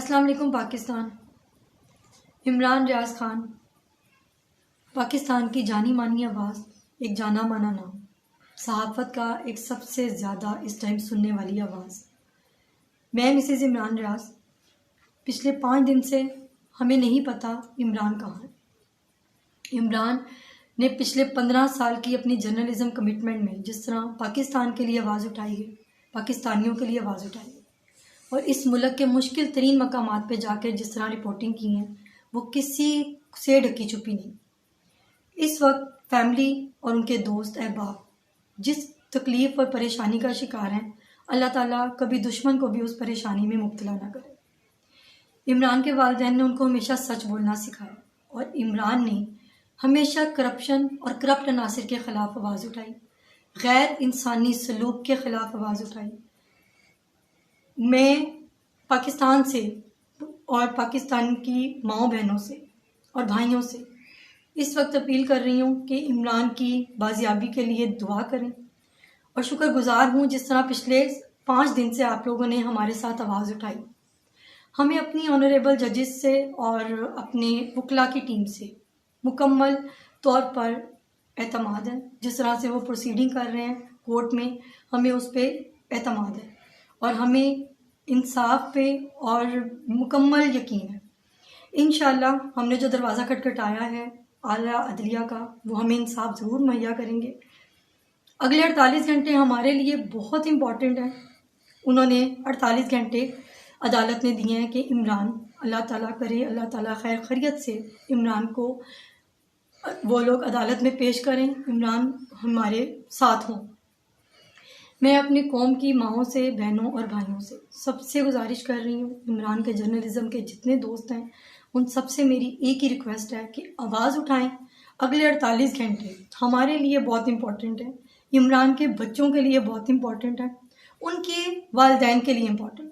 अस्सलाम वालेकुम पाकिस्तान। इमरान रियाज खान पाकिस्तान की जानी मानी आवाज़, एक जाना माना नाम, सहाफ़त का एक सबसे ज़्यादा इस टाइम सुनने वाली आवाज़। मैं मिसेज़ इमरान रियाज। पिछले 5 दिन से हमें नहीं पता इमरान कहाँ है। इमरान ने पिछले 15 साल की अपनी जर्नलिज़म कमिटमेंट में जिस तरह पाकिस्तान के लिए आवाज़ उठाई है, पाकिस्तानियों के लिए आवाज़ उठाई है और इस मुल्क के मुश्किल तरीन मकामात पे जाकर जिस तरह रिपोर्टिंग की है, वो किसी से ढकी छुपी नहीं। इस वक्त फैमिली और उनके दोस्त अहबाब जिस तकलीफ़ और परेशानी का शिकार हैं, अल्लाह ताला कभी दुश्मन को भी उस परेशानी में मुब्तला ना करे। इमरान के वालिदैन ने उनको हमेशा सच बोलना सिखाया और इमरान ने हमेशा करप्शन और करप्ट अनासिर के ख़िलाफ़ आवाज़ उठाई, गैर इंसानी सलूक के ख़िलाफ़ आवाज़ उठाई। मैं पाकिस्तान से और पाकिस्तान की माँओं बहनों से और भाइयों से इस वक्त अपील कर रही हूँ कि इमरान की बाजियाबी के लिए दुआ करें और शुक्रगुजार हूँ जिस तरह पिछले 5 दिन से आप लोगों ने हमारे साथ आवाज़ उठाई। हमें अपनी ऑनरेबल जजेस से और अपने वकला की टीम से मुकम्मल तौर पर एतमाद है। जिस तरह से वो प्रोसीडिंग कर रहे हैं कोर्ट में, हमें उस पर एतमाद है और हमें इंसाफ पे और मुकम्मल यकीन है। इंशाल्लाह हमने जो दरवाज़ा खटखटाया है आला अदलिया का, वो हमें इंसाफ ज़रूर मुहैया करेंगे। अगले 48 घंटे हमारे लिए बहुत इम्पॉर्टेंट है। उन्होंने 48 घंटे अदालत ने दिए हैं कि इमरान, अल्लाह ताला करे, अल्लाह ताला खैर खैरियत से इमरान को वो लोग अदालत में पेश करें, इमरान हमारे साथ हों। मैं अपनी कौम की माँओं से, बहनों और भाइयों से सबसे गुजारिश कर रही हूँ, इमरान के जर्नलिज़म के जितने दोस्त हैं उन सबसे मेरी एक ही रिक्वेस्ट है कि आवाज़ उठाएं। अगले 48 घंटे हमारे लिए बहुत इम्पॉर्टेंट है, इमरान के बच्चों के लिए बहुत इम्पॉर्टेंट है, उनके वालिदैन के लिए इम्पॉर्टेंट है।